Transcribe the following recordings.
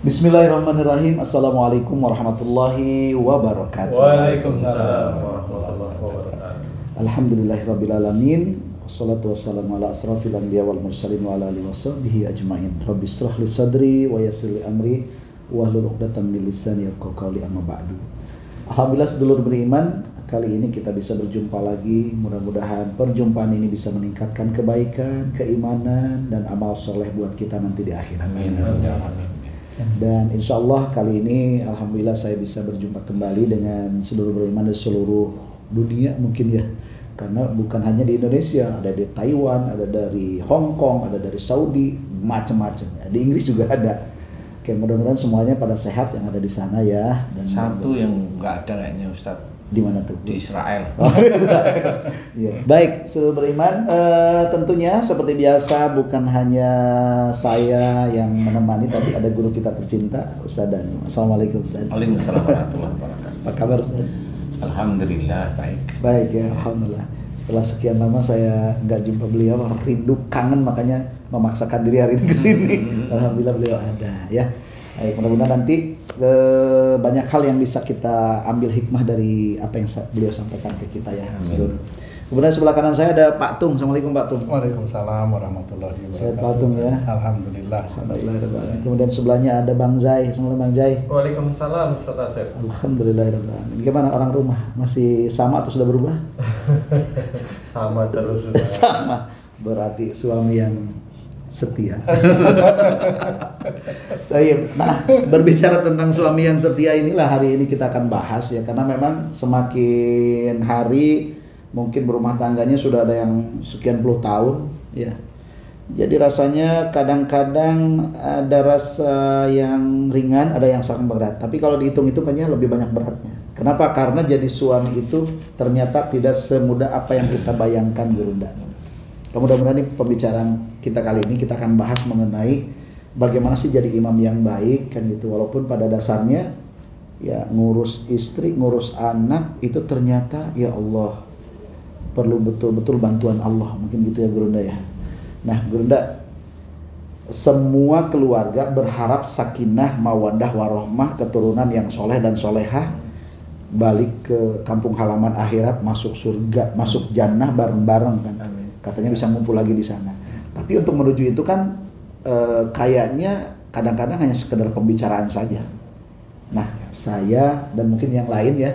Bismillahirrahmanirrahim. Assalamualaikum warahmatullahi wabarakatuh. Waalaikumsalam warahmatullahi wabarakatuh. Alhamdulillahirrabbilalamin. Wassalatu wassalamu ala asrafil anbiya wal mursalin wa ala alihi wasahbihi ajma'in. Rabbi shrah li sadri wa yassir li amri wahlul 'uqdatam min lisani yafqahu qawli, amma ba'du. Alhamdulillah sedulur beriman, kali ini kita bisa berjumpa lagi. Mudah-mudahan perjumpaan ini bisa meningkatkan kebaikan, keimanan, dan amal soleh buat kita nanti di akhirat. Amin. Dan insya Allah kali ini alhamdulillah saya bisa berjumpa kembali dengan seluruh beriman di seluruh dunia mungkin ya, karena bukan hanya di Indonesia, ada di Taiwan, ada dari Hong Kong, ada dari Saudi, macam-macam ya. Di Inggris juga ada. Oke, mudah-mudahan semuanya pada sehat yang ada di sana ya. Dan Satu yang nggak ada kayaknya Ustadz, di mana tuh? di Israel. Ya. Baik, seluruh beriman, tentunya seperti biasa bukan hanya saya yang menemani, tapi ada guru kita tercinta, Ustaz Danu. Assalamualaikum Ustaz. Waalaikumsalam warahmatullahi wabarakatuh. Apa kabar Ustaz? Alhamdulillah baik. Baik ya, alhamdulillah. Setelah sekian lama saya nggak jumpa beliau, rindu, kangen, makanya memaksakan diri hari ini ke sini. Alhamdulillah beliau ada ya. Baik, mudah-mudahan nanti banyak hal yang bisa kita ambil hikmah dari apa yang beliau sampaikan ke kita ya. Seluruh. Kemudian sebelah kanan saya ada Pak Tung. Assalamualaikum Pak Tung. Waalaikumsalam warahmatullahi wabarakatuh. Saya Pak Tung ya. Alhamdulillah. Alhamdulillah. Kemudian sebelahnya ada Bang Zai. Assalamualaikum Bang Zai. Waalaikumsalam Ustaz Asep. Alhamdulillah. Gimana orang rumah? Masih sama atau sudah berubah? Sama terus. Sama. Berarti suami yang setia. Nah, berbicara tentang suami yang setia inilah hari ini kita akan bahas ya, karena memang semakin hari mungkin berumah tangganya sudah ada yang sekian puluh tahun ya. Jadi rasanya kadang-kadang ada rasa yang ringan, ada yang sangat berat. Tapi kalau dihitung-hitung kayaknya lebih banyak beratnya. Kenapa? Karena jadi suami itu ternyata tidak semudah apa yang kita bayangkan, Gurunda. Mudah-mudahan ini pembicaraan kita kali ini kita akan bahas mengenai bagaimana sih jadi imam yang baik kan gitu. Walaupun pada dasarnya ya ngurus istri, ngurus anak itu ternyata ya Allah perlu betul-betul bantuan Allah, mungkin gitu ya Gurunda ya. Nah Gurunda, semua keluarga berharap sakinah, mawaddah, warohmah, keturunan yang soleh dan solehah, balik ke kampung halaman akhirat, masuk surga, masuk jannah bareng-bareng kan. Amin. Katanya bisa ngumpul lagi di sana. Tapi untuk menuju itu kan kayaknya kadang-kadang hanya sekedar pembicaraan saja. Nah, saya dan mungkin yang lain ya,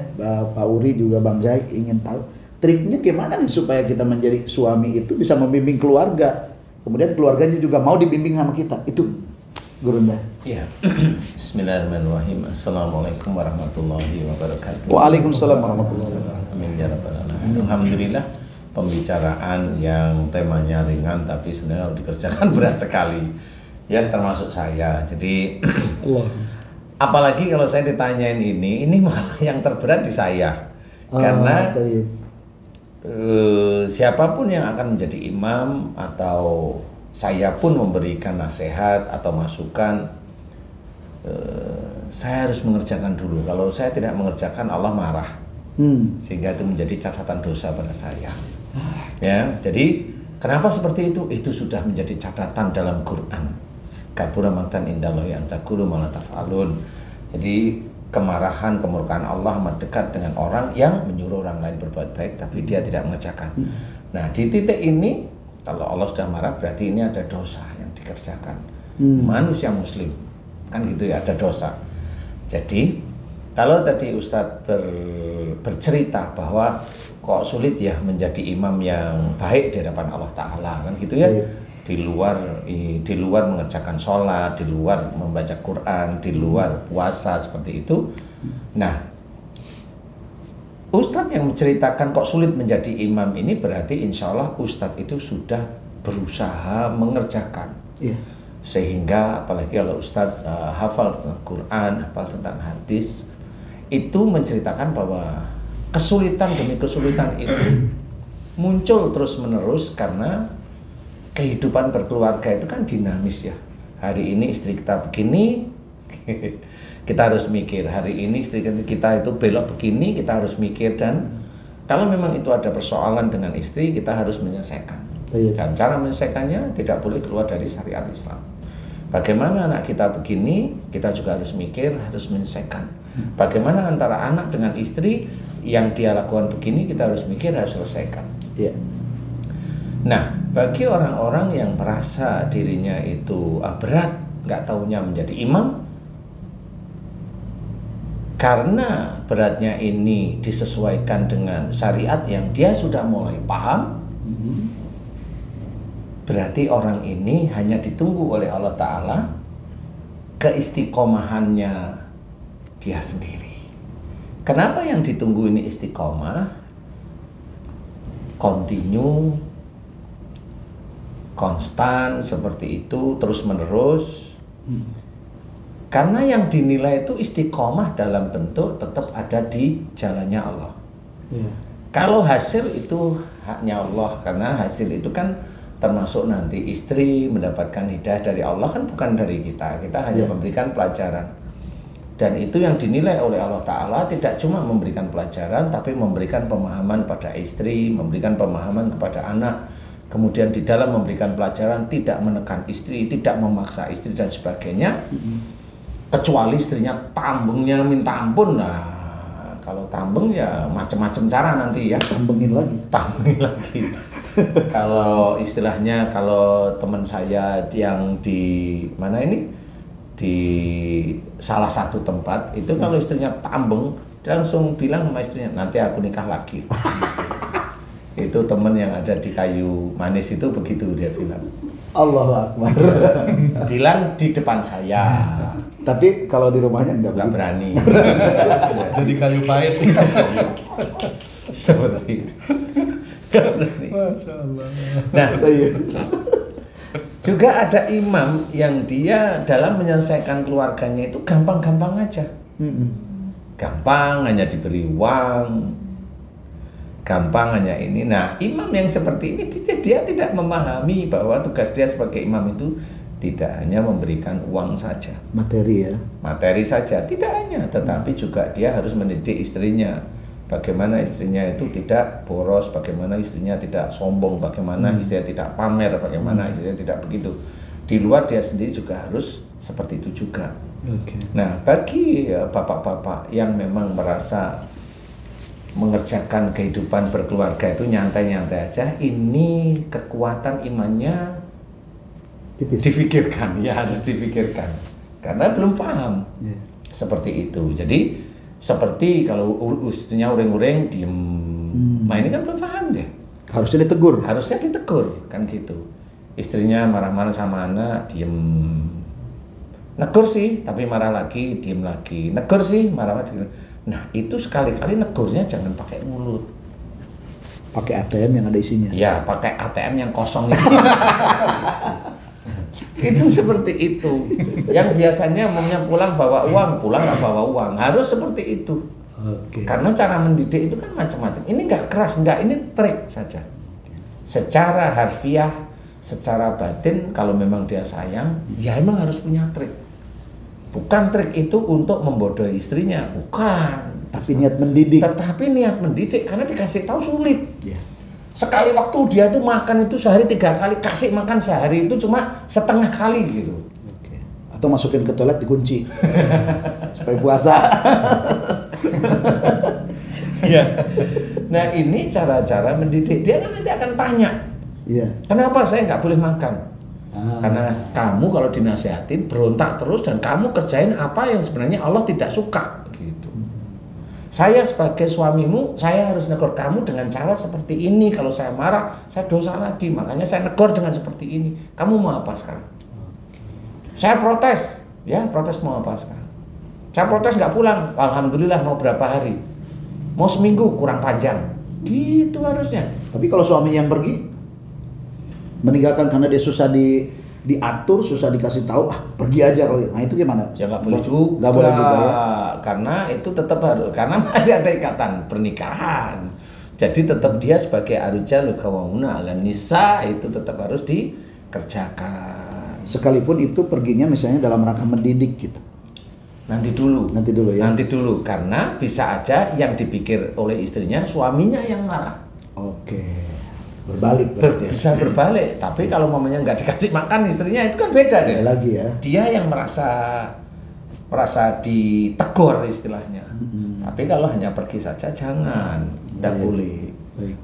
Pak Uri juga Bang Zai ingin tahu triknya gimana nih supaya kita menjadi suami itu bisa membimbing keluarga. Kemudian keluarganya juga mau dibimbing sama kita. Itu Gurunda. Iya. Bismillahirrahmanirrahim. Assalamualaikum warahmatullahi wabarakatuh. Waalaikumsalam warahmatullahi wabarakatuh. Amin ya rabbal alamin. Alhamdulillah. Pembicaraan yang temanya ringan tapi sebenarnya kalau dikerjakan berat sekali ya, termasuk saya. Jadi Allah. apalagi kalau saya ditanyain ini malah yang terberat di saya. Karena siapapun yang akan menjadi imam atau saya pun memberikan nasihat atau masukan, saya harus mengerjakan dulu. Kalau saya tidak mengerjakan, Allah marah. Sehingga itu menjadi catatan dosa pada saya. Ya, jadi kenapa seperti itu? Itu sudah menjadi catatan dalam Quran. Kabura maqtan indallahi an taqulu ma la taf'alun. Jadi kemarahan, kemurkaan Allah amat dekat dengan orang yang menyuruh orang lain berbuat baik tapi dia tidak mengerjakan. Nah, di titik ini kalau Allah sudah marah berarti ini ada dosa yang dikerjakan. Manusia muslim kan gitu ya, ada dosa. Jadi kalau tadi Ustadz bercerita bahwa kok sulit ya menjadi imam yang baik di hadapan Allah Ta'ala kan gitu ya, di luar mengerjakan sholat, di luar membaca Quran, di luar puasa seperti itu. Nah, Ustadz yang menceritakan kok sulit menjadi imam ini berarti insya Allah Ustadz itu sudah berusaha mengerjakan. Sehingga apalagi kalau Ustadz hafal tentang Quran, hafal tentang hadis, itu menceritakan bahwa kesulitan demi kesulitan itu muncul terus-menerus karena kehidupan berkeluarga itu kan dinamis ya. Hari ini istri kita begini, kita harus mikir. Hari ini istri kita itu belok begini, kita harus mikir. Dan kalau memang itu ada persoalan dengan istri, kita harus menyelesaikan. Dan cara menyelesaikannya tidak boleh keluar dari syariat Islam. Bagaimana anak kita begini, kita juga harus mikir, harus menyelesaikan. Bagaimana antara anak dengan istri yang dia lakukan begini, kita harus mikir, harus selesaikan. Iya. Nah, bagi orang-orang yang merasa dirinya itu berat, nggak taunya menjadi imam, karena beratnya ini disesuaikan dengan syariat yang dia sudah mulai paham, berarti orang ini hanya ditunggu oleh Allah Ta'ala keistiqomahannya dia sendiri. Kenapa yang ditunggu ini istiqomah? Continue, konstan seperti itu, terus menerus. Karena yang dinilai itu istiqomah dalam bentuk tetap ada di jalannya Allah. Kalau hasil itu haknya Allah, karena hasil itu kan termasuk nanti istri mendapatkan hidayah dari Allah, kan bukan dari kita. Kita hanya memberikan pelajaran. Dan itu yang dinilai oleh Allah Ta'ala tidak cuma memberikan pelajaran, tapi memberikan pemahaman pada istri, memberikan pemahaman kepada anak. Kemudian di dalam memberikan pelajaran tidak menekan istri, tidak memaksa istri dan sebagainya. Kecuali istrinya tambengnya minta ampun. Nah, kalau tambeng ya macam-macam cara nanti ya. Tambengin lagi. Kalau istilahnya, kalau teman saya yang di mana ini, di salah satu tempat itu, kalau istrinya tambeng, dia langsung bilang sama istrinya, nanti aku nikah lagi. Itu teman yang ada di Kayu Manis itu begitu dia bilang. Allahu Akbar. Bilang di depan saya. Tapi kalau di rumahnya nggak berani. Jadi kayu pahit. Seperti itu. Masya Allah. Nah, juga ada imam yang dia dalam menyelesaikan keluarganya itu gampang-gampang aja. Gampang, hanya diberi uang, gampang hanya ini. Nah, imam yang seperti ini dia tidak memahami bahwa tugas dia sebagai imam itu tidak hanya memberikan uang saja, materi saja, tidak hanya, tetapi juga dia harus mendidik istrinya. Bagaimana istrinya itu tidak boros, bagaimana istrinya tidak sombong, bagaimana istrinya tidak pamer, bagaimana istrinya tidak begitu. Di luar dia sendiri juga harus seperti itu juga. Nah, bagi bapak-bapak yang memang merasa mengerjakan kehidupan berkeluarga itu nyantai-nyantai aja, ini kekuatan imannya difikirkan, ya harus difikirkan, karena belum paham seperti itu. Jadi seperti kalau istrinya uring-uring diem, nah ini kan belum paham deh. Harusnya ditegur kan gitu. Istrinya marah-marah sama anak, diem, negur sih, tapi marah lagi, diem lagi, negur sih, marah-marah, diem. Nah itu sekali-kali negurnya jangan pakai mulut, pakai ATM yang ada isinya. Ya, pakai ATM yang kosong itu. Itu seperti itu. Yang biasanya umumnya pulang bawa uang, pulang nggak bawa uang. Harus seperti itu. Karena cara mendidik itu kan macam-macam. Ini nggak keras, nggak, ini trik saja. Secara harfiah, secara batin, kalau memang dia sayang, ya emang harus punya trik. Bukan trik itu untuk membodohi istrinya, bukan. Tapi niat mendidik. Tetapi niat mendidik, karena dikasih tahu sulit. Sekali waktu dia tuh makan itu sehari 3 kali, kasih makan sehari itu cuma setengah kali gitu. Atau masukin ke toilet dikunci supaya puasa. Nah ini cara-cara mendidik. Dia kan nanti akan tanya, kenapa saya nggak boleh makan? Karena kamu kalau dinasihatin berontak terus dan kamu kerjain apa yang sebenarnya Allah tidak suka gitu. Saya sebagai suamimu, saya harus negur kamu dengan cara seperti ini. Kalau saya marah, saya dosa lagi. Makanya saya negur dengan seperti ini. Kamu mau apa sekarang? Saya protes. Ya, protes mau apa sekarang? Saya protes nggak pulang. Alhamdulillah mau berapa hari? Mau seminggu, kurang panjang. Gitu harusnya. Tapi kalau suaminya yang pergi, meninggalkan karena dia susah diatur, susah dikasih tahu, pergi aja. Nah itu gimana? Ya nggak boleh juga. Nggak boleh juga ya. Karena itu tetap harus, karena masih ada ikatan pernikahan. Jadi tetap dia sebagai ar-rijalu qawwamuna 'alan nisa, itu tetap harus dikerjakan. Sekalipun itu perginya misalnya dalam rangka mendidik gitu. Nanti dulu ya. Nanti dulu, karena bisa aja yang dipikir oleh istrinya suaminya yang marah. Berbalik berarti ya. Bisa berbalik. Tapi kalau mamanya nggak dikasih makan istrinya itu kan beda deh. Beda lagi ya. Dia yang merasa ditegur istilahnya. Tapi kalau hanya pergi saja jangan, tidak boleh.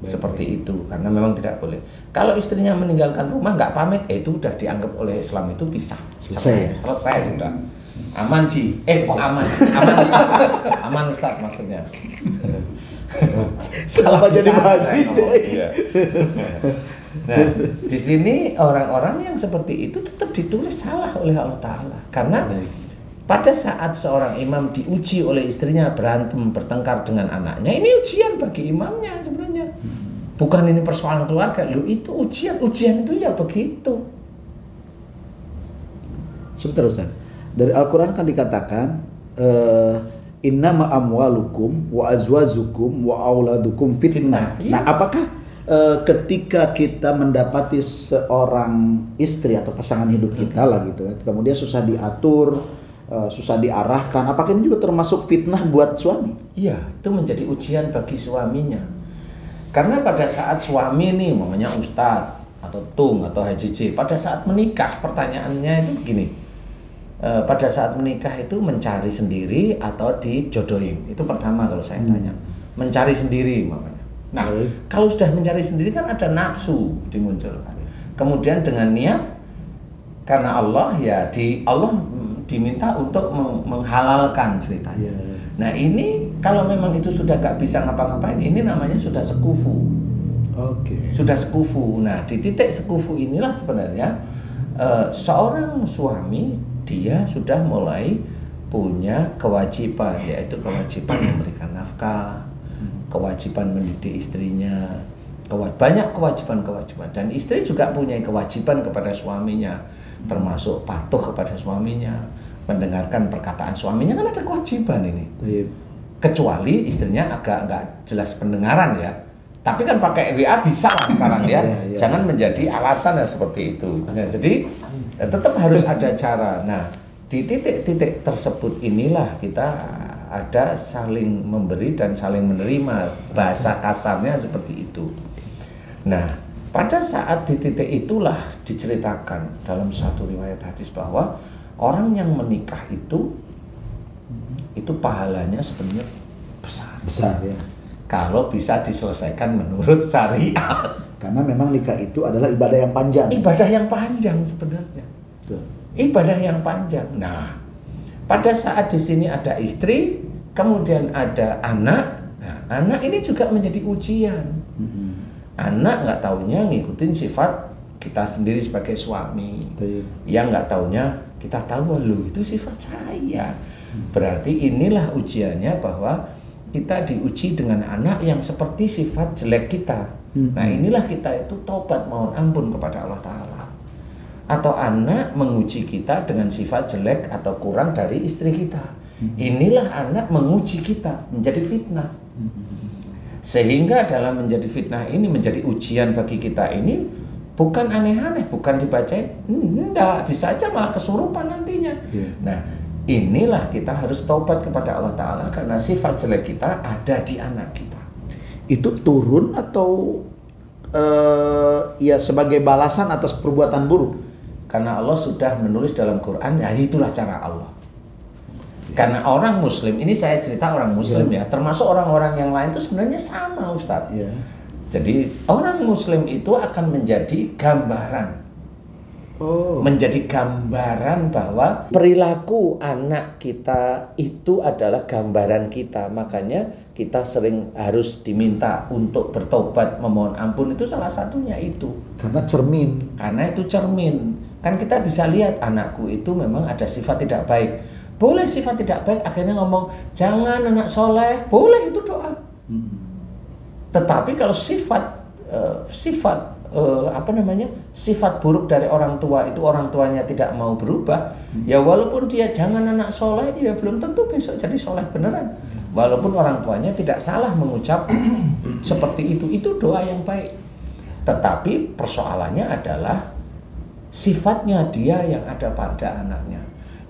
Seperti itu, karena memang tidak boleh. Kalau istrinya meninggalkan rumah nggak pamit, itu udah dianggap oleh Islam itu pisah. Selesai sudah. Aman Ji. Kok aman? Aman Ustaz. Aman Ustaz maksudnya. Kenapa jadi bagi? Iya. Nah, di sini orang-orang yang seperti itu tetap ditulis salah oleh Allah Ta'ala. Karena pada saat seorang imam diuji oleh istrinya berantem, bertengkar dengan anaknya, ini ujian bagi imamnya sebenarnya. Bukan ini persoalan keluarga, itu ujian itu ya begitu. Sebentar Ustaz. Dari Al-Quran kan dikatakan innama amwalukum wa azwajukum wa auladukum fitnah. Iya. Nah, apakah ketika kita mendapati seorang istri atau pasangan hidup kita lah gitu ya, kemudian susah diatur, susah diarahkan, apakah ini juga termasuk fitnah buat suami? Iya, itu menjadi ujian bagi suaminya. Karena pada saat suami nih, namanya Ustadz atau Tung atau Haji J, pada saat menikah pertanyaannya itu begini, pada saat menikah itu mencari sendiri atau dijodohin? Itu pertama kalau saya tanya, mencari sendiri mamanya. Nah, kalau sudah mencari sendiri kan ada nafsu dimunculkan. Kemudian dengan niat, karena Allah ya Allah diminta untuk menghalalkan ceritanya. Nah ini kalau memang itu sudah gak bisa ngapa-ngapain, ini namanya sudah sekufu. Sudah sekufu. Nah di titik sekufu inilah sebenarnya seorang suami dia sudah mulai punya kewajiban, yaitu kewajiban memberikan nafkah, kewajiban mendidik istrinya, banyak kewajiban-kewajiban. Dan istri juga punya kewajiban kepada suaminya, termasuk patuh kepada suaminya, mendengarkan perkataan suaminya, kan ada kewajiban ini. Kecuali istrinya agak nggak jelas pendengaran ya, tapi kan pakai WA bisa lah sekarang ya. Jangan menjadi alasan yang seperti itu. Nah, jadi tetap harus ada cara. Nah di titik-titik tersebut inilah kita ada saling memberi dan saling menerima, bahasa kasarnya seperti itu. Nah pada saat di titik itulah diceritakan dalam satu riwayat hadis bahwa orang yang menikah itu pahalanya sebenarnya besar ya. Kalau bisa diselesaikan menurut syariat. Karena memang nikah itu adalah ibadah yang panjang. Ibadah yang panjang sebenarnya. Ibadah yang panjang. Nah, pada saat di sini ada istri, kemudian ada anak. Nah, anak ini juga menjadi ujian. Anak nggak taunya ngikutin sifat kita sendiri sebagai suami. Yang nggak taunya kita tahu loh itu sifat saya. Berarti inilah ujiannya bahwa kita diuji dengan anak yang seperti sifat jelek kita. Nah inilah kita itu tobat mohon ampun kepada Allah Ta'ala. Atau anak menguji kita dengan sifat jelek atau kurang dari istri kita. Inilah anak menguji kita, menjadi fitnah. Sehingga dalam menjadi fitnah ini, menjadi ujian bagi kita ini, bukan aneh-aneh, bukan dibacain, enggak, bisa aja malah kesurupan nantinya. Nah inilah kita harus taubat kepada Allah Ta'ala karena sifat jelek kita ada di anak kita. Itu turun atau ya sebagai balasan atas perbuatan buruk? Karena Allah sudah menulis dalam Quran, ya itulah cara Allah. Karena orang Muslim, ini saya cerita orang Muslim ya, termasuk orang-orang yang lain itu sebenarnya sama Ustadz. Jadi orang Muslim itu akan menjadi gambaran. Menjadi gambaran bahwa perilaku anak kita itu adalah gambaran kita. Makanya kita sering harus diminta untuk bertobat, memohon ampun, itu salah satunya itu. Karena cermin. Karena itu cermin. Kan kita bisa lihat anakku itu memang ada sifat tidak baik. Boleh sifat tidak baik, akhirnya ngomong jangan anak soleh, boleh itu doa. Tetapi kalau sifat sifat buruk dari orang tua itu orang tuanya tidak mau berubah, ya walaupun dia jangan anak soleh, ya belum tentu besok jadi soleh beneran. Walaupun orang tuanya tidak salah mengucap seperti itu doa yang baik. Tetapi persoalannya adalah sifatnya dia yang ada pada anaknya.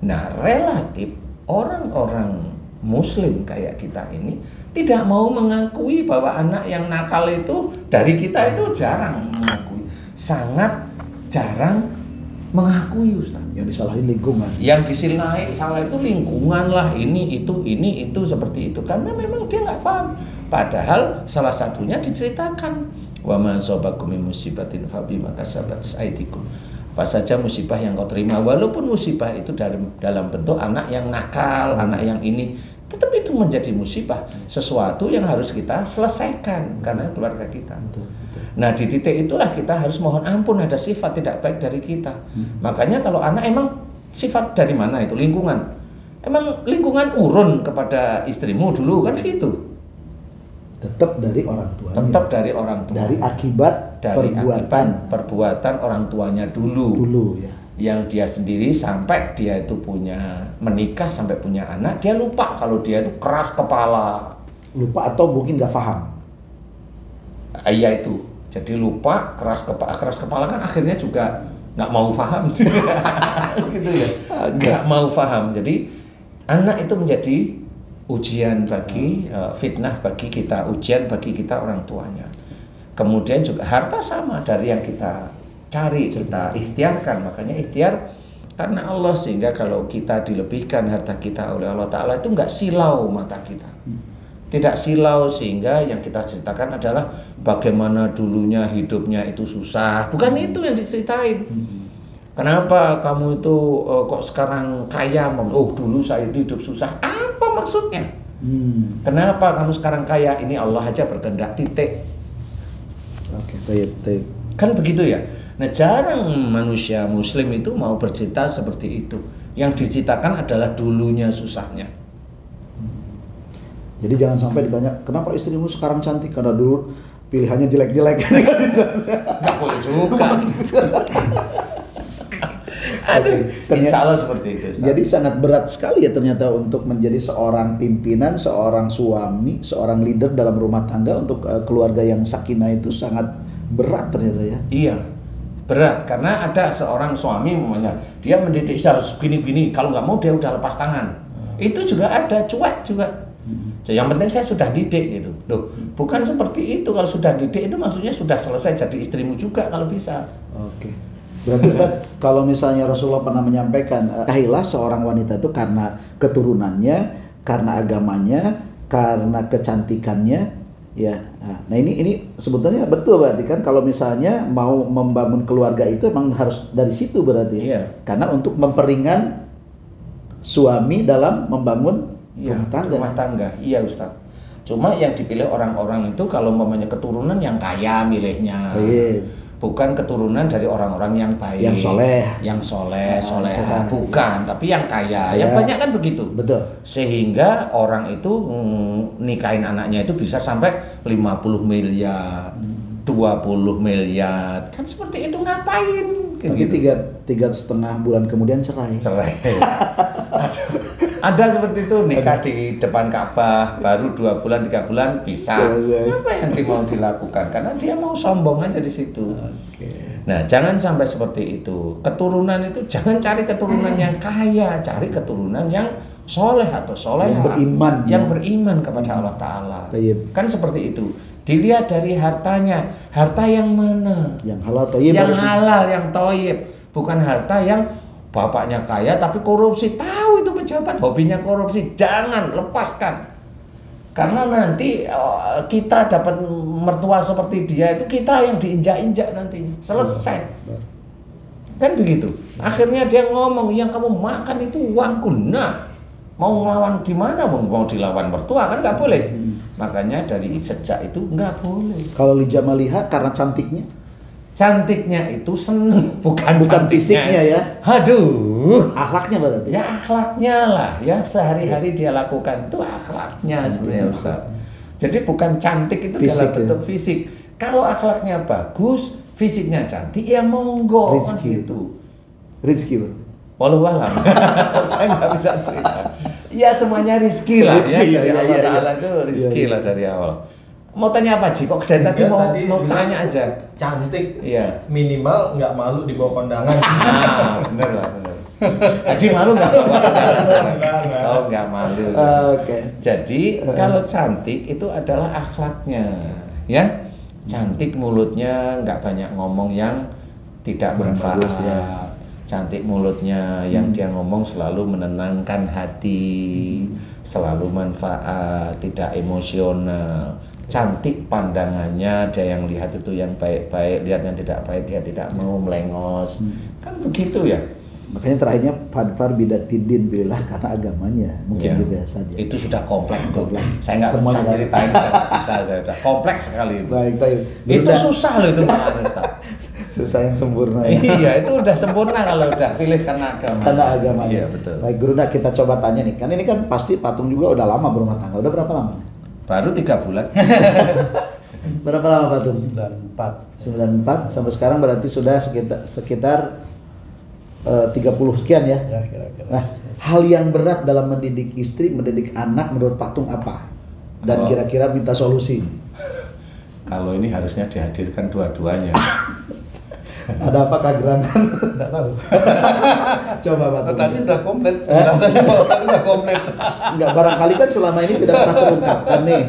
Nah relatif orang-orang Muslim kayak kita ini tidak mau mengakui bahwa anak yang nakal itu dari kita itu jarang mengakui, sangat jarang mengakui, Ustaz. Yang disalahin lingkungan. Yang disalahin salah itu lingkungan lah, ini itu seperti itu, karena memang dia nggak paham. Padahal salah satunya diceritakan, wa ma asabakum min musibatin fa bima kasabat aydikum. Apa saja musibah yang kau terima, walaupun musibah itu dalam bentuk anak yang nakal, anak yang ini, tetap itu menjadi musibah, sesuatu yang harus kita selesaikan karena keluarga kita. Nah, di titik itulah kita harus mohon ampun ada sifat tidak baik dari kita. Makanya kalau anak emang sifat dari mana itu? Lingkungan. Emang lingkungan urun kepada istrimu dulu kan gitu. Tetap dari orang tuanya. Tetap dari orang tua. Dari akibat perbuatan orang tuanya dulu. Dulu ya. Yang dia sendiri sampai dia itu punya menikah sampai punya anak, dia lupa kalau dia itu keras kepala. Lupa atau mungkin nggak paham. Iya itu. Jadi lupa, keras kepala kan akhirnya juga nggak mau paham. Gitu ya. Nggak mau paham. Jadi anak itu menjadi ujian bagi fitnah bagi kita, ujian bagi kita orang tuanya. Kemudian juga harta sama dari yang kita cari, kita ikhtiarkan. Makanya ikhtiar karena Allah, sehingga kalau kita dilebihkan harta kita oleh Allah Ta'ala itu nggak silau mata kita. Tidak silau, sehingga yang kita ceritakan adalah bagaimana dulunya hidupnya itu susah. Bukan itu yang diceritain. Kenapa kamu itu kok sekarang kaya? Oh, dulu saya itu hidup susah. Apa maksudnya? Kenapa kamu sekarang kaya? Ini Allah aja berkehendak, titik. Oke, baik. Kan begitu ya. Nah, jarang manusia Muslim itu mau bercerita seperti itu. Yang diceritakan adalah dulunya susahnya. Jadi jangan sampai ditanya, kenapa istrimu sekarang cantik? Karena dulu pilihannya jelek-jelek. Nggak boleh juga. Aduh, insya Allah seperti itu. Ustaz. Jadi sangat berat sekali ya ternyata untuk menjadi seorang pimpinan, seorang suami, seorang leader dalam rumah tangga untuk keluarga yang sakinah itu sangat berat ternyata ya. Iya, berat karena ada seorang suami namanya dia mendidik saya harus gini-gini, kalau nggak mau dia udah lepas tangan. Itu juga ada, cuek juga. Yang penting saya sudah didik gitu. Loh, bukan seperti itu. Kalau sudah didik itu maksudnya sudah selesai jadi istrimu juga kalau bisa. Oke. Berarti Ustaz, kalau misalnya Rasulullah pernah menyampaikan, ahilah seorang wanita itu karena keturunannya, karena agamanya, karena kecantikannya, ya. Nah ini sebetulnya betul berarti kan kalau misalnya mau membangun keluarga itu emang harus dari situ berarti. Iya. Karena untuk memperingan suami dalam membangun rumah tangga. Iya Ustaz. Cuma yang dipilih orang-orang itu kalau umpamanya keturunan yang kaya milihnya. Bukan keturunan dari orang-orang yang baik, yang soleh, soleha, bukan, tapi yang kaya. Yang banyak kan begitu. Betul. Sehingga orang itu nikahin anaknya itu bisa sampai 50 miliar, 20 miliar. Kan seperti itu ngapain? Tapi gitu. tiga setengah bulan kemudian cerai. Ada seperti itu, nikah di depan Ka'bah baru 2 bulan 3 bulan bisa. Apa yang mau dilakukan? Karena dia mau sombong aja di situ. Nah, jangan sampai seperti itu. Keturunan itu jangan cari keturunan yang kaya, cari keturunan yang soleh atau soleha, yang beriman kepada Allah Ta'ala. Kan seperti itu. Dilihat dari hartanya, harta yang mana? Yang halal, toyib. Yang halal, yang toyib, bukan harta yang bapaknya kaya tapi korupsi. Tahu itu pejabat hobinya korupsi, jangan lepaskan. Karena nanti kita dapat mertua seperti dia itu kita yang diinjak-injak nanti. Selesai. Kan begitu. Akhirnya dia ngomong, yang kamu makan itu uangku. Nah, mau ngelawan gimana? Mau dilawan mertua kan nggak boleh. Makanya dari sejak itu nggak boleh. Kalau Li Jamaliha karena cantiknya? Cantiknya itu seneng, bukan fisiknya ya. Aduh, akhlaknya berarti. Ya akhlaknya lah, ya sehari-hari dia lakukan itu akhlaknya sebenarnya Ustaz. Jadi bukan cantik itu dalam bentuk fisik. Kalau akhlaknya bagus, fisiknya cantik, ya monggo kan gitu. Rizki bro. Wallahualam. Saya nggak bisa cerita. Ya semuanya rizki lah ya dari Allah Ta'ala itu rizki lah dari awal. Mau tanya apa Ji? Kok dari tadi mau tanya aja. Cantik, iya. Minimal nggak malu dibawa kondangan. Bener lah, bener. Haji malu nggak bawa kondangan? Oh nggak malu. Oke. Jadi kalau cantik itu adalah akhlaknya, ya. Cantik mulutnya, nggak banyak ngomong yang tidak Kurang bermanfaat. bagus, ya. Cantik mulutnya, yang dia ngomong selalu menenangkan hati, selalu manfaat, tidak emosional. Cantik pandangannya, ada yang lihat itu yang baik-baik, lihat yang tidak baik dia tidak mau melengos. Kan begitu ya. Makanya terakhirnya fadfar bidatidin, pilihlah karena agamanya. Mungkin Ya, juga saja. itu sudah kompleks tuh. Kompleks. Saya nggak Semuanya usah kan. ceritain, nggak bisa saya udah kompleks sekali itu. Baik, baik. Itu Gurunda, susah loh itu Pak Ustaz. susah yang sempurna ya. Iya, itu udah sempurna kalau udah pilih karena agama. Karena agamanya. Iya, betul. Baik, Gurunda, kita coba tanya nih. Kan ini kan pasti patung juga udah lama berumah tangga. Udah berapa lama? Baru 3 bulan. Berapa lama patung? 94. 94 sampai sekarang berarti sudah sekitar 30 sekian ya. Ya kira-kira. Nah, hal yang berat dalam mendidik istri, mendidik anak menurut Patung apa? Dan Oh. kira-kira minta solusi. Kalau ini harusnya dihadirkan dua-duanya. Ada apa gerangan? Enggak tahu. Coba Patung. Tadi udah komplit. Rasanya bahwa tadi udah komplit. Enggak, barangkali kan selama ini tidak pernah terungkapkan nih.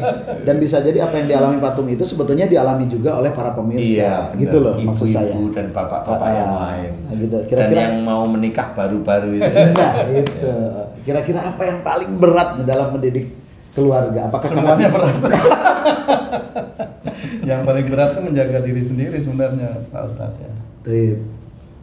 Dan bisa jadi apa yang dialami Patung itu sebetulnya dialami juga oleh para pemirsa. Iya, gitu benar. loh maksud saya. Ibu-ibu dan bapak-bapak yang lain. Nah, gitu. Dan Kira-kira yang mau menikah baru-baru itu. nah, itu. Kira-kira apa yang paling berat nih dalam mendidik keluarga? Apakah Semuanya berat. Yang paling berat itu menjaga diri sendiri sebenarnya Pak Ustadz ya.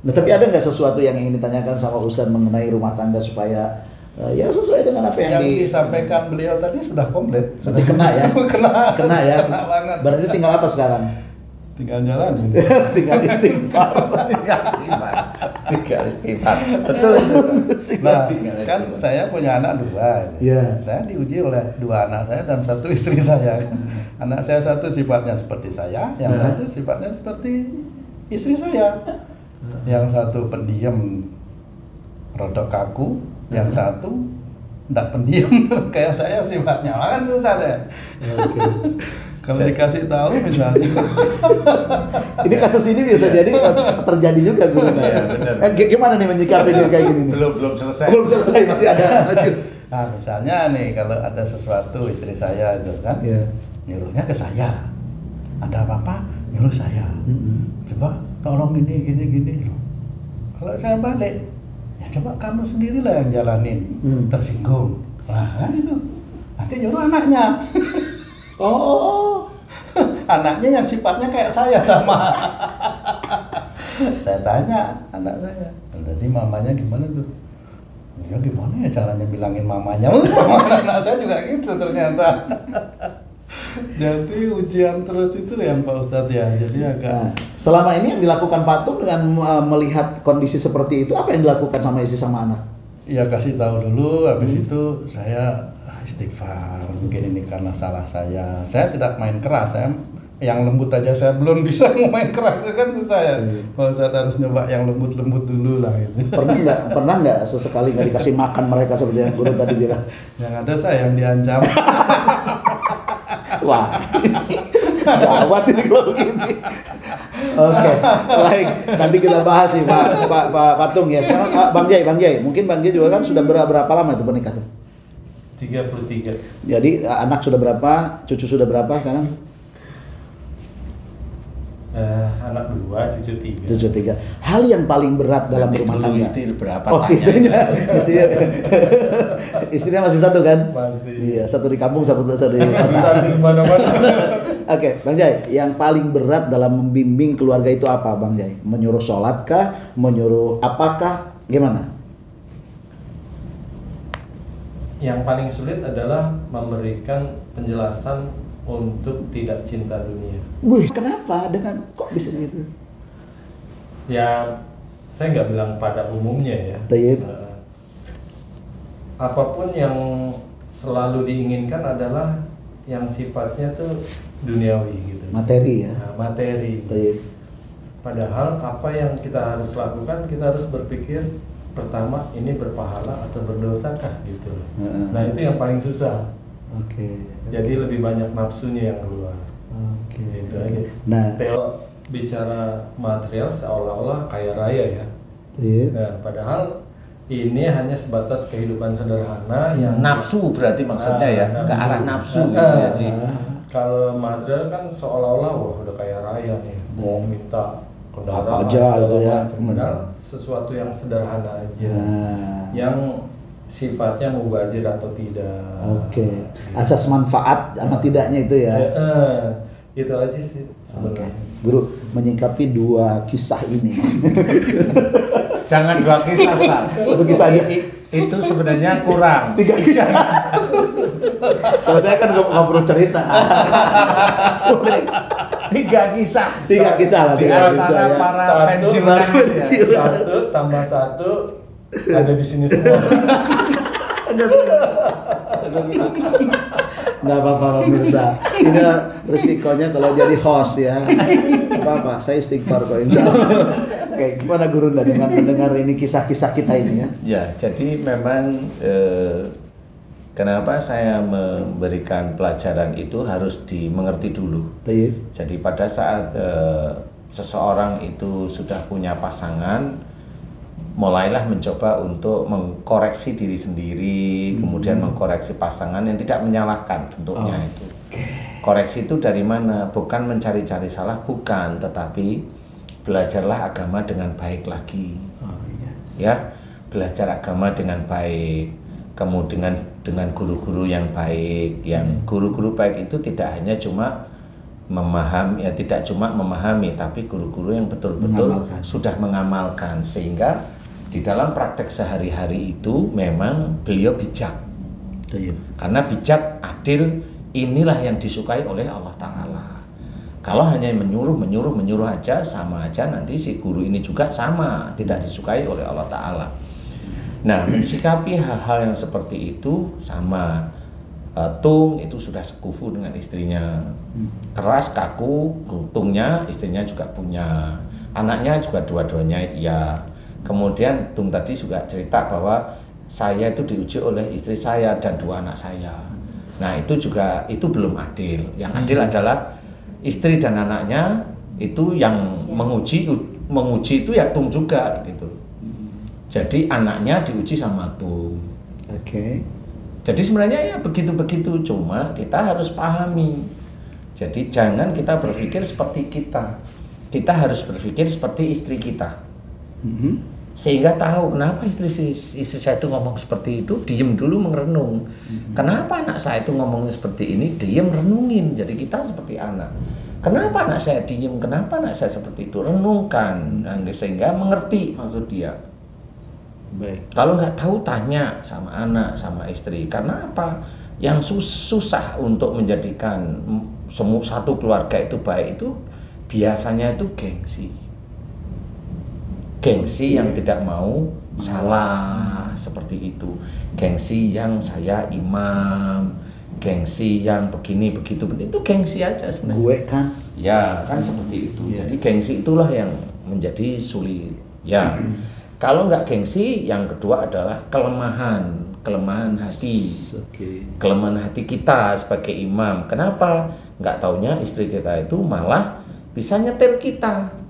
Nah, tapi ada nggak sesuatu yang ingin ditanyakan sama Ustadz mengenai rumah tangga supaya ya sesuai dengan apa yang, disampaikan beliau tadi sudah komplit. Sudah kena ya? kena ya? Kena banget. Berarti tinggal apa sekarang? Tinggal jalanin. Tinggal istighfar. Tiga istighfar. Betul itu. Nah, Tinggal kan istighfar. saya punya anak 2. Iya. Saya diuji oleh 2 anak saya dan 1 istri saya. Anak saya 1 sifatnya seperti saya, yang Nah. 1 sifatnya seperti istri saya. Yang 1 pendiam, rodok kaku, yang 1 enggak pendiam kayak saya sifatnya. Kan susah saya. Kalau dikasih tahu misalnya. Ini kasus ini bisa jadi terjadi juga Guru. Iya, benar. Gimana nih menyikapinya kayak gini nih? Belum selesai. Belum selesai, masih ada lanjut. Nah, misalnya nih kalau ada sesuatu istri saya itu kan, Iya. nyuruhnya ke saya. Ada apa-apa nyuruh saya. Coba tolong gini. Kalau saya balik, ya coba kamu sendirilah yang jalanin. Tersinggung. Nah, kan itu. Nanti nyuruh anaknya. Oh. Anaknya yang sifatnya kayak saya sama. Saya tanya anak saya, tadi mamanya gimana tuh? Ya gimana ya caranya bilangin mamanya? Sama anak saya juga gitu ternyata. Jadi ujian terus itu yang Pak Ustadz ya. Jadi agak. Nah, selama ini yang dilakukan Patung dengan melihat kondisi seperti itu, apa yang dilakukan sama istri sama anak? Ya kasih tahu dulu, habis itu saya istighfar, mungkin ini karena salah saya. Saya tidak main keras, saya yang lembut aja saya belum bisa mau main keras, kan susah ya. Kalau saya harus nyoba yang lembut-lembut dulu lah gitu. Pernah nggak sesekali nggak dikasih makan mereka seperti yang Guru tadi bilang? Yang ada saya yang diancam. Wah, gawat ini kalau begini. Oke, baik. Nanti kita bahas nih Pak Patung ya. Sekarang Bang Jai, mungkin Bang Jai juga kan sudah berapa lama itu menikah tuh? 33. Jadi anak sudah berapa, cucu sudah berapa sekarang? Anak 2, cucu 3. Cucu 3. Hal yang paling berat dalam Nanti rumah dulu tangga. istri berapa Oh, tanya. istrinya masih 1 kan? Masih. Iya, 1 di kampung, 1 di kota. Bisa di mana-mana. Oke, Bang Jai, yang paling berat dalam membimbing keluarga itu apa, Bang Jai? Menyuruh sholat kah? Menyuruh apakah? Gimana? Yang paling sulit adalah memberikan penjelasan untuk tidak cinta dunia. Wih, kenapa? Dengan kok bisa gitu? Ya, saya nggak bilang pada umumnya ya. Tayyib. Apapun yang selalu diinginkan adalah yang sifatnya tuh duniawi gitu. Materi ya. Nah, materi. Tayyib. Padahal apa yang kita harus lakukan, kita harus berpikir pertama ini berpahala atau berdosakah gitu. Nah itu yang paling susah. Oke. Jadi lebih banyak nafsunya yang keluar. Oke. Gitu aja. Nah, Theo bicara material seolah-olah kaya raya ya. Tayyib. Nah, padahal ini hanya sebatas kehidupan sederhana yang nafsu berarti maksudnya ya, ke arah nafsu gitu ya Ci. Kalau material kan seolah-olah wah udah kaya raya nih, mau minta kendaraan apa aja gitu ya. Padahal sesuatu yang sederhana aja, yang sifatnya mubazir atau tidak. Oke. Asas manfaat sama tidaknya itu ya. Itu aja sih sebenarnya. Guru menyikapi dua kisah ini. Jangan 2 kisah, Pak. Satu kisah aja. Itu sebenarnya kurang. 3 kisah. Kalau saya kan nggak perlu cerita. 3 kisah. 3 kisah lah. Di 3 kisah antara ya. para Satu, pensiunan. Satu tambah satu ada di sini semua. Nggak apa-apa pemirsa. Ini resikonya kalau jadi host ya. Apa-apa, saya istighfar kok insya Allah. Oke, gimana Guru dengan mendengar ini kisah-kisah kita ini ya? Ya, jadi memang kenapa saya memberikan pelajaran itu harus dimengerti dulu. Baik. Jadi pada saat seseorang itu sudah punya pasangan, mulailah mencoba untuk mengkoreksi diri sendiri, kemudian mengkoreksi pasangan yang tidak menyalahkan bentuknya itu. Koreksi itu dari mana? Bukan mencari-cari salah, bukan, tetapi belajarlah agama dengan baik lagi. Ya, belajar agama dengan baik. Kemudian dengan guru-guru yang baik, yang guru-guru baik itu tidak hanya cuma memahami, ya tidak cuma memahami, tapi guru-guru yang betul-betul sudah mengamalkan, sehingga di dalam praktek sehari-hari itu memang beliau bijak. Karena bijak, adil, inilah yang disukai oleh Allah Ta'ala. Kalau hanya menyuruh aja, sama aja nanti si guru ini juga sama, tidak disukai oleh Allah Ta'ala. Nah, mensikapi hal-hal yang seperti itu sama. Tung itu sudah sekufu dengan istrinya, keras, kaku, Tungnya, istrinya juga punya, anaknya juga dua-duanya iya. Kemudian Tung tadi juga cerita bahwa saya itu diuji oleh istri saya dan 2 anak saya. Nah itu juga, itu belum adil. Yang adil adalah istri dan anaknya itu yang menguji itu ya Tung juga gitu. Jadi anaknya diuji sama Tung. Oke. Jadi sebenarnya ya begitu-begitu, cuma kita harus pahami. Jadi jangan kita berpikir seperti kita. Kita harus berpikir seperti istri kita. Sehingga tahu kenapa istri saya itu ngomong seperti itu, diem dulu merenung. Kenapa anak saya itu ngomongnya seperti ini, diem renungin. Jadi kita seperti anak. Kenapa anak saya diem, kenapa anak saya seperti itu, renungkan. Sehingga mengerti maksud dia. Baik. Kalau nggak tahu tanya sama anak, sama istri. Karena apa? Yang susah untuk menjadikan satu keluarga itu baik itu biasanya itu gengsi yang tidak mau salah seperti itu, gengsi yang saya imam, gengsi yang begini begitu, itu gengsi aja sebenarnya. Gue kan? Ya kan seperti itu. Jadi gengsi itulah yang menjadi sulit. Ya, kalau nggak gengsi, yang kedua adalah kelemahan hati, kelemahan hati kita sebagai imam. Kenapa? Nggak taunya istri kita itu malah bisa nyetir kita.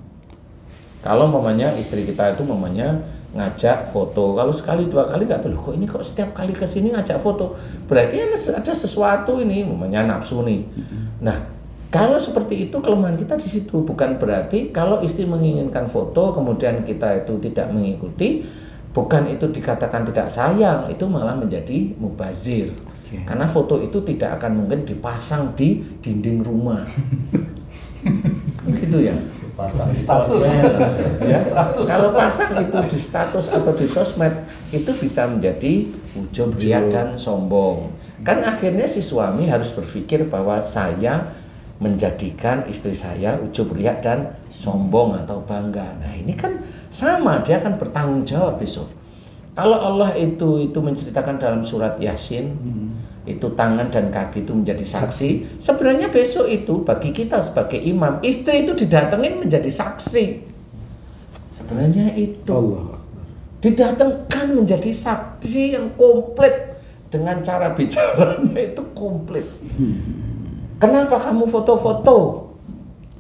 Kalau istri kita itu ngajak foto, kalau sekali 2 kali nggak perlu, kok ini kok setiap kali kesini ngajak foto, berarti ada sesuatu ini, nafsu nih. Nah, kalau seperti itu kelemahan kita di situ, bukan berarti kalau istri menginginkan foto kemudian kita itu tidak mengikuti, bukan itu dikatakan tidak sayang, itu malah menjadi mubazir. Karena foto itu tidak akan mungkin dipasang di dinding rumah. Gitu ya. Pasang di Status. sosmed. Ya, kalau pasang itu di status atau di sosmed itu bisa menjadi ujub, ria dan sombong. Kan akhirnya si suami harus berpikir bahwa saya menjadikan istri saya ujub, ria dan sombong atau bangga. Nah ini kan sama, dia akan bertanggung jawab besok. Kalau Allah itu menceritakan dalam surat Yasin, itu tangan dan kaki itu menjadi saksi. Sebenarnya besok itu bagi kita sebagai imam, istri itu didatengin menjadi saksi. Sebenarnya itu Allah. Didatangkan menjadi saksi yang komplit dengan cara bicaranya itu komplit. Kenapa kamu foto-foto?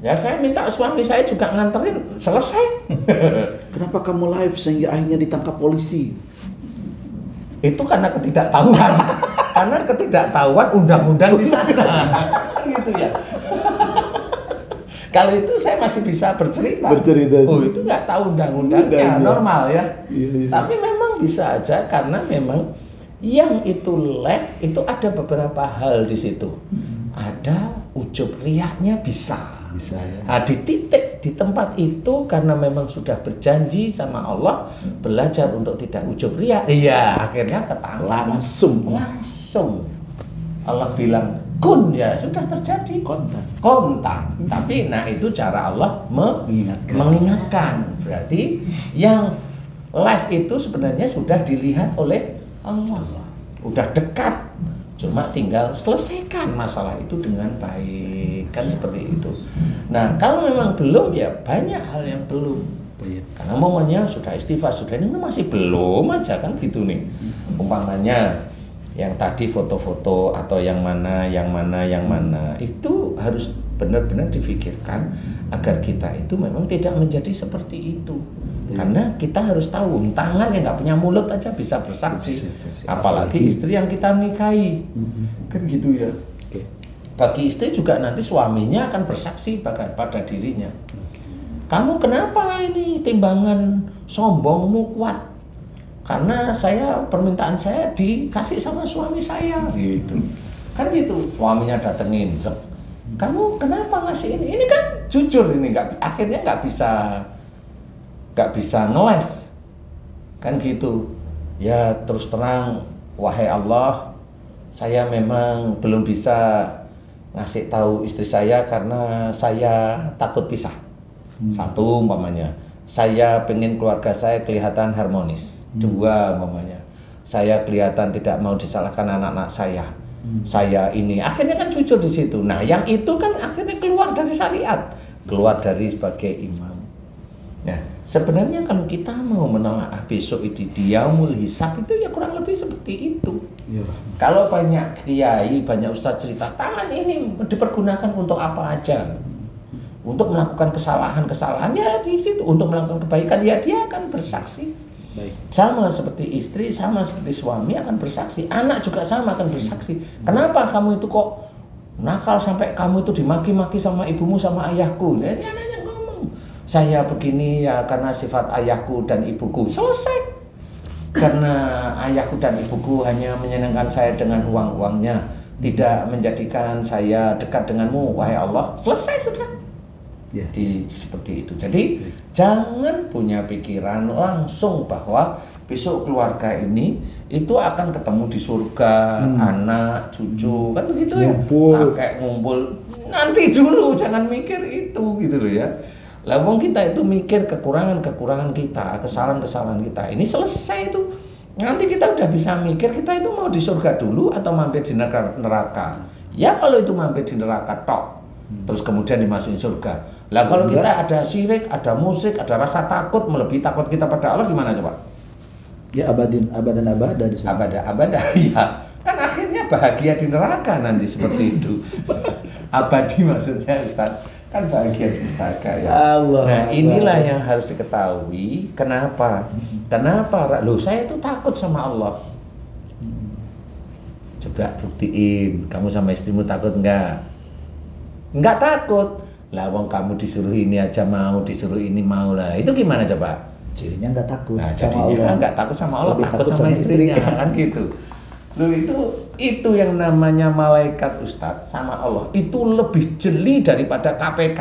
Ya saya minta suami saya juga nganterin, selesai. Kenapa kamu live sehingga akhirnya ditangkap polisi? Itu karena ketidaktahuan. Karena ketidaktahuan undang-undang di sana. Kan gitu ya. Kalau itu saya masih bisa bercerita. Oh, itu nggak tahu undang-undangnya, normal ya. Iya. Tapi memang bisa aja karena memang yang itu live itu ada beberapa hal di situ. Ada ujub riyaknya bisa ya. Nah, di titik di tempat itu karena memang sudah berjanji sama Allah belajar untuk tidak ujub riyak. Iya, akhirnya ketangkap langsung. Allah bilang kun, ya sudah terjadi kontak. Tapi nah itu cara Allah mengingatkan. Berarti yang live itu sebenarnya sudah dilihat oleh Allah. Udah dekat. Cuma tinggal selesaikan masalah itu dengan baik, kan seperti itu. Nah, kalau memang belum ya banyak hal yang belum. Karena momennya sudah istighfar, sudah ini masih belum aja kan gitu nih. Umpamanya yang tadi foto-foto atau yang mana itu harus benar-benar difikirkan agar kita itu memang tidak menjadi seperti itu. Karena kita harus tahu tangan yang nggak punya mulut aja bisa bersaksi, apalagi istri yang kita nikahi, kan gitu ya. Bagi istri juga nanti suaminya akan bersaksi pada dirinya. Kamu kenapa ini timbangan sombongmu kuat? Karena permintaan saya dikasih sama suami saya, gitu. Kan gitu, suaminya datengin. Kamu kenapa ngasih ini? Ini kan jujur ini akhirnya nggak bisa ngeles, kan gitu. Ya terus terang, wahai Allah, saya memang belum bisa ngasih tahu istri saya karena saya takut pisah. Satu umpamanya, saya pengen keluarga saya kelihatan harmonis. Dua umpamanya, saya kelihatan tidak mau disalahkan anak-anak saya. Saya ini akhirnya kan jujur di situ. Nah, yang itu kan akhirnya keluar dari syariat, keluar dari sebagai imam. Nah, sebenarnya kalau kita mau menelaah besok itu di yaumul hisab itu ya kurang lebih seperti itu. Ya. Kalau banyak kiai, banyak ustaz cerita tangan ini dipergunakan untuk apa aja? Untuk melakukan kesalahan-kesalahan ya di situ, untuk melakukan kebaikan ya dia akan bersaksi. Baik. Sama seperti istri, sama seperti suami akan bersaksi, anak juga sama akan bersaksi. Kenapa kamu itu kok nakal sampai kamu itu dimaki-maki sama ibumu sama ayahku? Jadi anaknya saya begini ya karena sifat ayahku dan ibuku. Selesai. Karena ayahku dan ibuku hanya menyenangkan saya dengan uang-uangnya, tidak menjadikan saya dekat denganmu, wahai Allah. Selesai sudah. Jadi seperti itu. Jadi jangan punya pikiran langsung bahwa besok keluarga ini itu akan ketemu di surga, anak, cucu, kan begitu ya. Kakek ngumpul. Nanti dulu, jangan mikir itu gitu loh ya. Lawang kita itu mikir kekurangan-kekurangan kita, kesalahan-kesalahan kita. Ini selesai itu. Nanti kita udah bisa mikir kita itu mau di surga dulu atau mampir di neraka. Ya kalau itu mampir di neraka tok, terus kemudian dimasukin surga. Lah kalau kita ada syirik, ada musik, ada rasa takut melebihi takut kita pada Allah, gimana coba? Ya abadan abada di sana. Abada ya. Kan akhirnya bahagia di neraka nanti seperti itu. Abadi maksudnya Ustaz. Kan bahagia di neraka ya. Allah. Nah, inilah yang harus diketahui. Kenapa? Loh, saya itu takut sama Allah. Coba buktiin, kamu sama istrimu takut enggak? Enggak takut. Lah wong kamu disuruh ini aja mau, disuruh ini mau lah. Itu gimana coba? Jadinya enggak takut. Nah, jadinya enggak takut sama Allah, takut sama istrinya kan gitu. Loh itu yang namanya malaikat Ustadz sama Allah itu lebih jeli daripada KPK,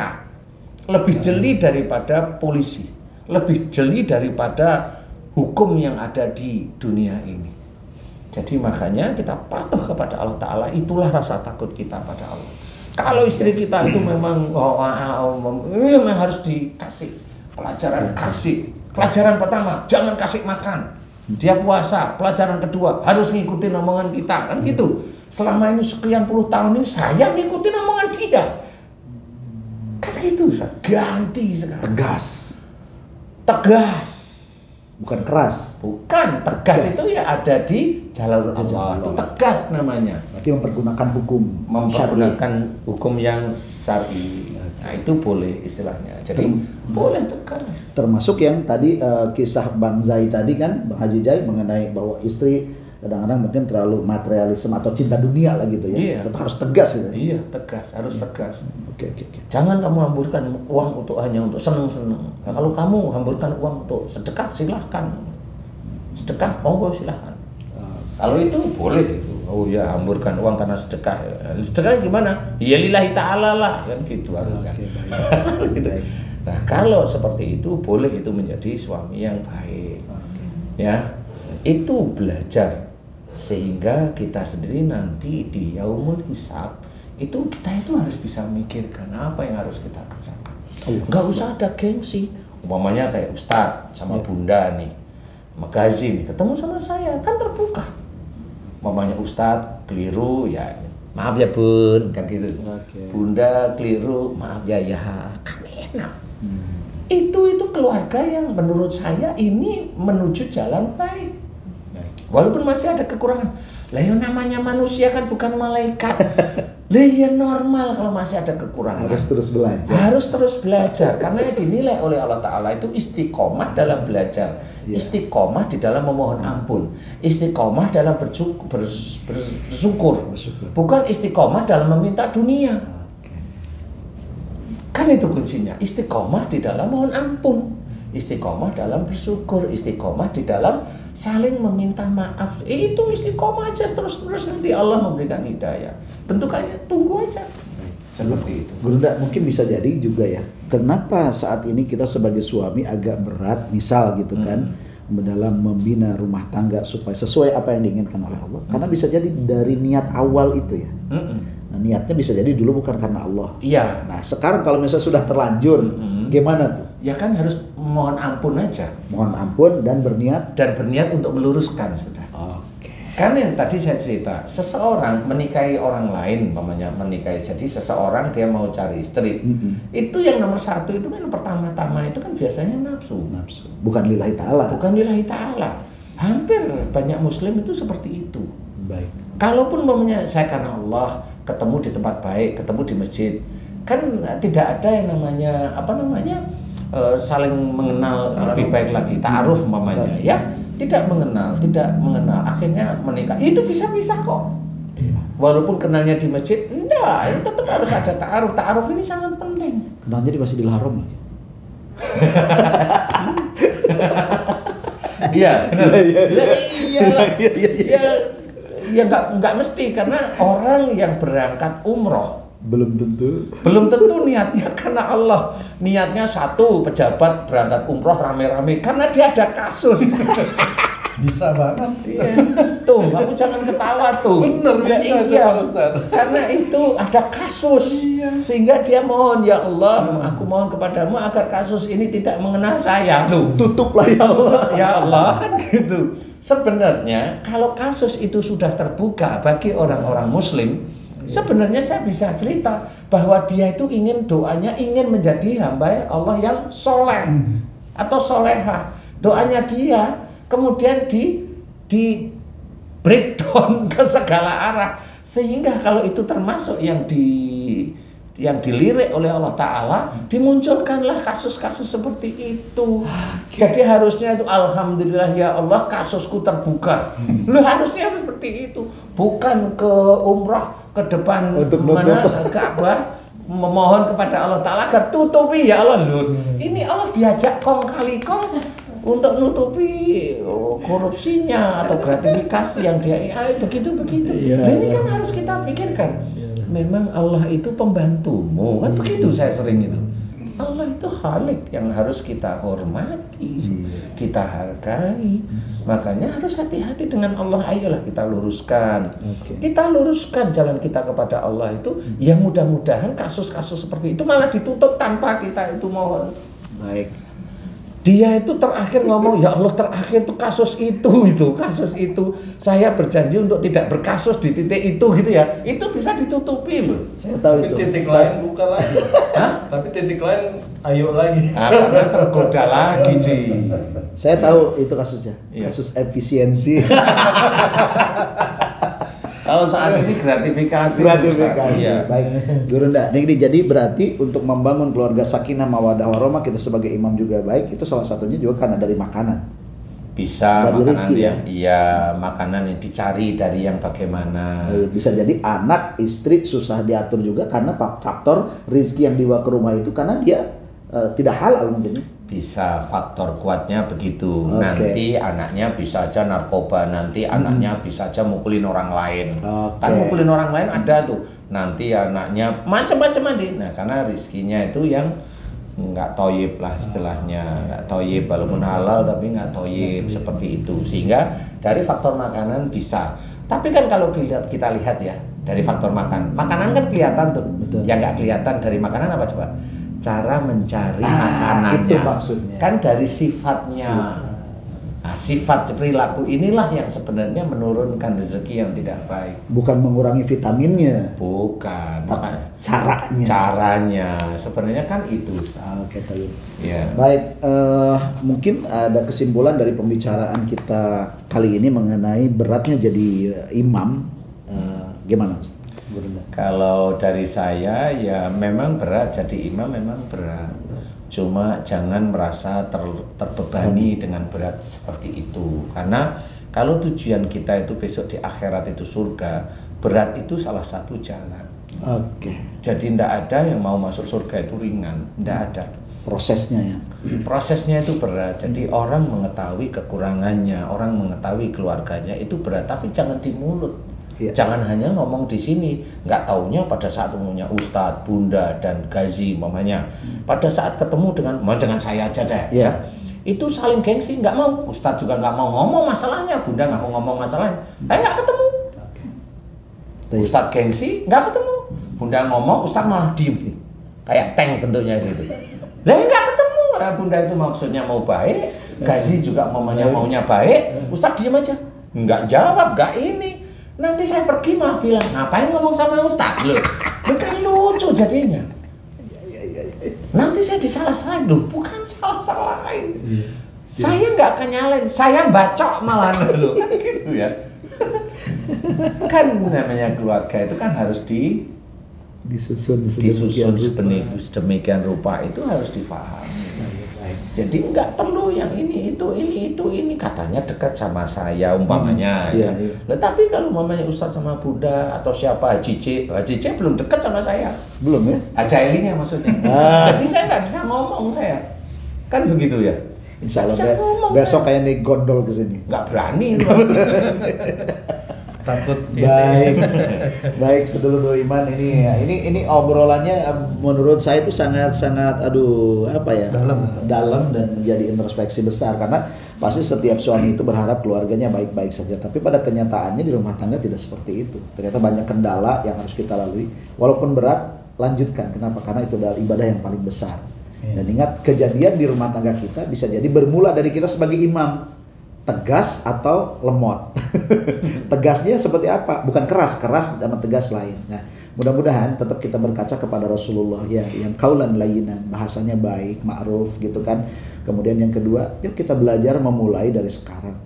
lebih jeli daripada polisi, lebih jeli daripada hukum yang ada di dunia ini. Jadi makanya kita patuh kepada Allah Ta'ala, itulah rasa takut kita pada Allah. Kalau istri kita itu memang memang harus dikasih pelajaran, pelajaran pertama jangan kasih makan. Dia puasa, pelajaran kedua harus ngikutin omongan kita, kan gitu. Selama ini sekian puluh tahun ini saya ngikutin omongan dia, kan gitu. Ganti sekarang. Tegas, bukan keras. Bukan, tegas itu ya ada di jalur Allah. Itu tegas namanya. Berarti mempergunakan hukum yang syar'i. Nah itu boleh istilahnya. Jadi boleh tegas. Termasuk yang tadi kisah Bang Zai tadi kan, Bang Haji Zai mengenai bahwa istri kadang-kadang mungkin terlalu materialisme atau cinta dunia lah gitu ya. Iya. Tetap harus tegas gitu. Iya, tegas, harus tegas. Oke. Jangan kamu hamburkan uang hanya untuk seneng-seneng. Nah, kalau kamu hamburkan uang untuk sedekah, silahkan. Sedekah, monggo silahkan. Kalau itu boleh itu. Oh ya, hamburkan uang karena sedekah. Sedekahnya gimana? Ya lillahi ta'ala lah, kan gitu harusnya. Gitu. Nah, kalau seperti itu boleh itu menjadi suami yang baik. Ya, itu belajar sehingga kita sendiri nanti di yaumul hisab itu kita itu harus bisa mikirkan apa yang harus kita kerjakan. Nggak usah ada gengsi. Umpamanya kayak Ustadz sama Bunda nih, Magazi nih, ketemu sama saya kan terbuka. Umpamanya Ustadz keliru ya maaf ya Bun, kan gitu. Bunda keliru maaf ya kan enak. Itu keluarga yang menurut saya ini menuju jalan baik. Walaupun masih ada kekurangan. Lah yang namanya manusia kan bukan malaikat. Lah ya normal kalau masih ada kekurangan. Harus terus belajar. Harus terus belajar karena yang dinilai oleh Allah Ta'ala itu istiqomah dalam belajar, istiqomah di dalam memohon ampun, istiqomah dalam bersyukur, bukan istiqomah dalam meminta dunia. Kan itu kuncinya, istiqomah di dalam mohon ampun, istiqomah dalam bersyukur, istiqomah di dalam saling meminta maaf. Itu istiqomah aja terus nanti Allah memberikan hidayah. Bentukannya tunggu aja. Seperti itu. Guru Nda, mungkin bisa jadi juga ya. Kenapa saat ini kita sebagai suami agak berat, misal gitu kan, dalam membina rumah tangga supaya sesuai apa yang diinginkan oleh Allah. Karena bisa jadi dari niat awal itu ya. Nah, niatnya bisa jadi dulu bukan karena Allah. Iya. Nah, sekarang kalau misalnya sudah terlanjur, gimana tuh? Ya kan harus mohon ampun aja. Mohon ampun dan berniat untuk meluruskan sudah. Oke. Karena yang tadi saya cerita, seseorang menikahi orang lain, jadi seseorang dia mau cari istri, itu yang nomor satu itu kan pertama-tama itu kan biasanya nafsu. Bukan lillahi ta'ala. Bukan lillahi ta'ala. Hampir banyak muslim itu seperti itu. Baik. Kalaupun saya karena Allah ketemu di tempat baik, ketemu di masjid, kan tidak ada yang namanya saling mengenal lebih baik lagi, ta'aruf umpamanya ya, tidak mengenal, akhirnya menikah. Itu bisa-bisa kok. Walaupun kenalnya di masjid, enggak, tetap harus ada ta'aruf. Ta'aruf ini sangat penting. Kenalnya di Masjidil Haram lagi. Iya. Ya nggak mesti, karena orang yang berangkat umroh belum tentu niatnya karena Allah. Niatnya satu, pejabat berangkat umroh rame-rame karena dia ada kasus. Bisa banget. Tuh, kamu jangan ketawa tuh. Bener, bisa iya. itu, Ustaz. Karena itu ada kasus. Sehingga dia mohon, ya Allah, aku mohon kepadamu agar kasus ini tidak mengenai saya. Loh, tutuplah ya Allah. Ya Allah, kan gitu. Sebenarnya kalau kasus itu sudah terbuka bagi orang-orang muslim, sebenarnya saya bisa cerita bahwa dia itu doanya ingin menjadi hamba Allah yang soleh atau solehah. Doanya dia kemudian di breakdown ke segala arah, sehingga kalau itu termasuk yang dilirik oleh Allah Ta'ala, dimunculkanlah kasus-kasus seperti itu. Jadi harusnya itu alhamdulillah ya Allah kasusku terbuka. Lu harusnya seperti itu, bukan ke umrah ke depan Ka'bah memohon kepada Allah Ta'ala agar tutupi ya Allah. Ini Allah diajak kong kali kong untuk nutupi korupsinya atau gratifikasi yang dia begitu. Ini kan harus kita pikirkan. Memang Allah itu pembantumu, kan begitu saya sering itu. Allah itu Khalik yang harus kita hormati, kita hargai. Makanya harus hati-hati dengan Allah. Ayolah kita luruskan, kita luruskan jalan kita kepada Allah itu. Ya mudah-mudahan kasus-kasus seperti itu malah ditutup tanpa kita itu mohon. Baik. Dia itu terakhir ngomong, ya Allah terakhir tuh kasus itu saya berjanji untuk tidak berkasus di titik itu gitu ya. Itu bisa ditutupi loh. Saya tahu tapi itu. Titik lain buka lagi. Tapi titik lain ayo lagi. Karena tergoda lagi, Ji. Saya tahu itu kasusnya. Kasus efisiensi. Kalau saat ini gratifikasi. Iya. Baik, Guru Nda. Jadi berarti untuk membangun keluarga sakinah mawaddah warahmah, kita sebagai imam juga baik, itu salah satunya juga karena dari makanan. Bisa dari makanan rezeki ya? Iya, makanan yang dicari dari yang bagaimana. Bisa jadi anak, istri susah diatur juga karena faktor rezeki yang dibawa ke rumah itu karena dia tidak halal mungkin. Bisa, faktor kuatnya begitu. Oke. Nanti anaknya bisa aja narkoba, nanti anaknya bisa aja mukulin orang lain. Oke. Kan mukulin orang lain ada tuh. Nanti anaknya macam-macam nanti. Nah, karena rezekinya itu yang nggak toyib lah istilahnya, nggak toyib walaupun halal tapi nggak toyib seperti itu. Sehingga dari faktor makanan bisa. Tapi kan kalau kita lihat ya dari faktor makanan kan kelihatan tuh. Betul. Yang nggak kelihatan dari makanan apa coba? Cara mencari makanannya. Itu maksudnya. Kan dari sifatnya. Nah, sifat perilaku inilah yang sebenarnya menurunkan rezeki yang tidak baik. Bukan mengurangi vitaminnya. Bukan. Tapi caranya. Caranya. Sebenarnya kan itu. Oke, tahu. Ya. Baik, mungkin ada kesimpulan dari pembicaraan kita kali ini mengenai beratnya jadi imam. Gimana, Guru? Kalau dari saya ya memang berat, jadi imam memang berat. Cuma jangan merasa terbebani dengan berat seperti itu. Karena kalau tujuan kita itu besok di akhirat itu surga, berat itu salah satu jalan. Oke. Jadi tidak ada yang mau masuk surga itu ringan, tidak ada. Prosesnya ya. Prosesnya itu berat. Jadi orang mengetahui kekurangannya, orang mengetahui keluarganya itu berat, tapi jangan di mulut. Iya. Jangan hanya ngomong di sini, nggak taunya pada saat umumnya Ustadz, Bunda, dan Gazi umpamanya. Pada saat ketemu dengan saya aja deh, Iya. itu saling gengsi, nggak mau. Ustadz juga nggak mau ngomong masalahnya, Bunda nggak mau ngomong masalahnya. Nggak ketemu. Ustadz gengsi, nggak ketemu. Bunda ngomong, Ustadz malah diem, kayak tank bentuknya gitu. Lah nggak ketemu. Bunda itu maksudnya mau baik, Gazi juga maunya baik, Ustadz diem aja, nggak jawab, nggak ini. Nanti saya pergi malah bilang, ngapain ngomong sama Ustadz? Loh, kan lucu jadinya. Nanti saya disalah-salahin. Loh, bukan salah-salahin. Saya nggak akan nyalain, saya bacok malah. Loh, kan gitu ya. Kan namanya keluarga itu kan harus disusun sedemikian rupa, itu harus difahami. Jadi nggak perlu yang ini katanya dekat sama saya umpamanya. Iya. Tapi kalau umpamanya Ustadz sama Bunda atau siapa Haji C belum dekat sama saya. Belum ya? Haji Elinya maksudnya. Jadi saya nggak bisa ngomong saya. Kan begitu ya. Insya Allah besok kayak nih gondol ke sini. Nggak berani. Takut. Baik sedulur iman ini obrolannya menurut saya itu sangat dalam dan menjadi introspeksi besar karena pasti setiap suami itu berharap keluarganya baik-baik saja, tapi pada kenyataannya di rumah tangga tidak seperti itu. Ternyata banyak kendala yang harus kita lalui, walaupun berat lanjutkan. Kenapa? Karena itu adalah ibadah yang paling besar. Dan ingat, kejadian di rumah tangga kita bisa jadi bermula dari kita sebagai imam, tegas atau lemot. Tegasnya seperti apa? Bukan keras sama tegas lain. Nah, mudah-mudahan tetap kita berkaca kepada Rasulullah ya, yang qaulan layyinan, bahasanya baik, ma'ruf gitu kan. Kemudian yang kedua, yuk kita belajar memulai dari sekarang.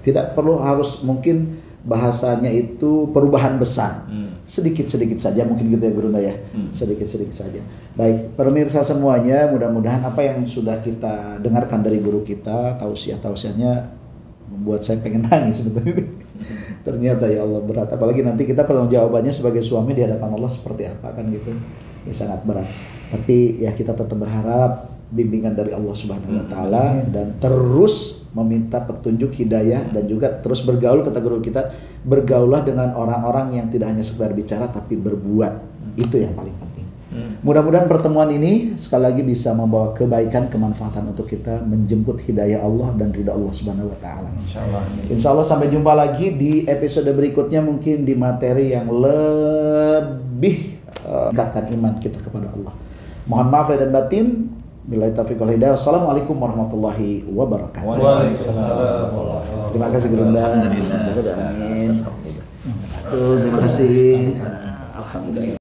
Tidak perlu harus mungkin bahasanya itu perubahan besar. Sedikit-sedikit saja mungkin gitu ya Guru ya. Sedikit-sedikit saja. Baik, pemirsa semuanya, mudah-mudahan apa yang sudah kita dengarkan dari guru kita, tausiahnya membuat saya pengen nangis sebetulnya. Ternyata ya Allah berat, apalagi nanti kita perlu jawabannya sebagai suami di hadapan Allah seperti apa kan gitu. Ya sangat berat. Tapi ya kita tetap berharap bimbingan dari Allah Subhanahu wa taala dan terus meminta petunjuk hidayah dan juga terus bergaul, kata guru kita, bergaullah dengan orang-orang yang tidak hanya sekedar bicara tapi berbuat. Itu yang paling penting. Mudah-mudahan pertemuan ini sekali lagi bisa membawa kebaikan, kemanfaatan untuk kita menjemput hidayah Allah dan ridha Allah Subhanahu wa taala. Insyaallah sampai jumpa lagi di episode berikutnya, mungkin di materi yang lebih meningkatkan iman kita kepada Allah. Mohon maaf lahir dan batin. Billahi taufiq wal hidayah. Wassalamualaikum warahmatullahi wabarakatuh. Waalaikumsalam. Terima kasih Guru. Alhamdulillah. Amin. Terima kasih. Alhamdulillah.